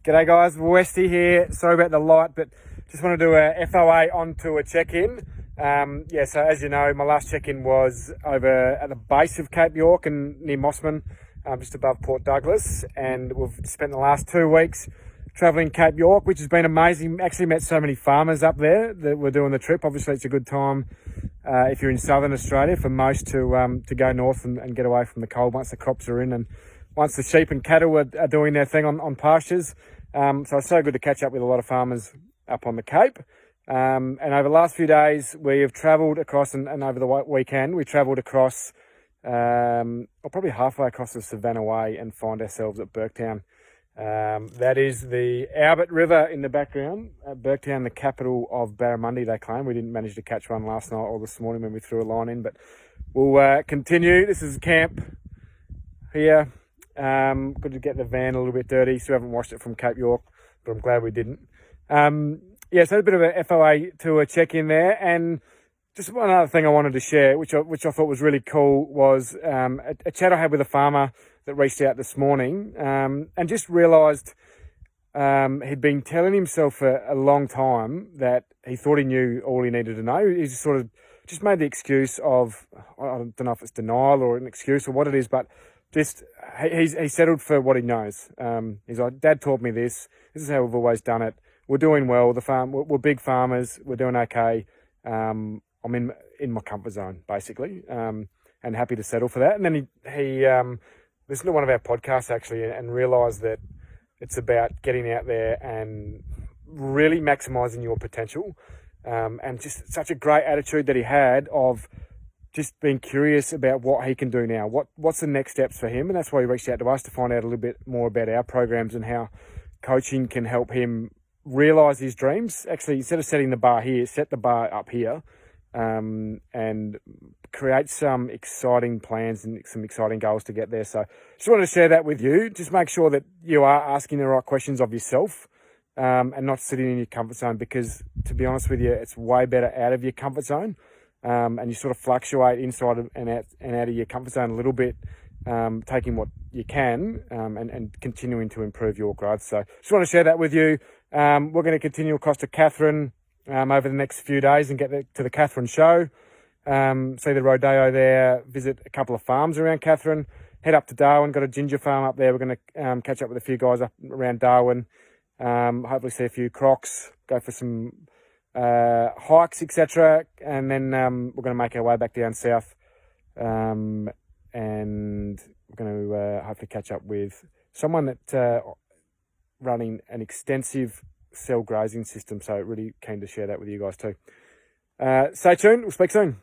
G'day guys, Westy here. Sorry about the light, but just want to do a FOA on-tour check-in. So as you know, my last check-in was over at the base of Cape York and near Mossman, just above Port Douglas. And we've spent the last 2 weeks travelling Cape York, which has been amazing. Actually met so many farmers up there that were doing the trip. Obviously, it's a good time if you're in southern Australia for most to go north and get away from the cold once the crops are in and once the sheep and cattle are doing their thing on pastures. So it's so good to catch up with a lot of farmers up on the Cape. And over the last few days, we have travelled across, and over the weekend, we travelled across, or probably halfway across the Savannah Way and find ourselves at Burketown. That is the Albert River in the background. Burketown, the capital of Barramundi, they claim. We didn't manage to catch one last night or this morning when we threw a line in, but we'll continue. This is camp here. Good to get the van a little bit dirty. Still haven't washed it from Cape York, but I'm glad we didn't. So a bit of a FOA tour check in there, and just one other thing I wanted to share, which I thought was really cool, was a chat I had with a farmer that reached out this morning, and just realised he'd been telling himself for a long time that he thought he knew all he needed to know. He just sort of just made the excuse of, I don't know if it's denial or an excuse or what it is, but just he settled for what he knows. He's like, Dad taught me this. This is how we've always done it. We're doing well. We're big farmers. We're doing okay. I'm in my comfort zone basically, and happy to settle for that. And then he listened to one of our podcasts actually, and realised that it's about getting out there and really maximising your potential. And just such a great attitude that he had of just being curious about what he can do now. What's the next steps for him? And that's why he reached out to us to find out a little bit more about our programs and how coaching can help him realise his dreams. Actually, instead of setting the bar here, set the bar up here, and create some exciting plans and some exciting goals to get there. So just wanted to share that with you. Just make sure that you are asking the right questions of yourself, and not sitting in your comfort zone, because to be honest with you, it's way better out of your comfort zone. And you sort of fluctuate inside and out of your comfort zone a little bit, taking what you can, and continuing to improve your growth. So just want to share that with you. We're going to continue across to Katherine over the next few days and get to the Katherine show, see the rodeo there, visit a couple of farms around Katherine, head up to Darwin, got a ginger farm up there. We're going to catch up with a few guys up around Darwin, hopefully see a few crocs, go for some hikes, etc. And then we're going to make our way back down south, and we're going to hopefully catch up with someone that running an extensive cell grazing system. So really keen to share that with you guys too. Stay tuned. We'll speak soon.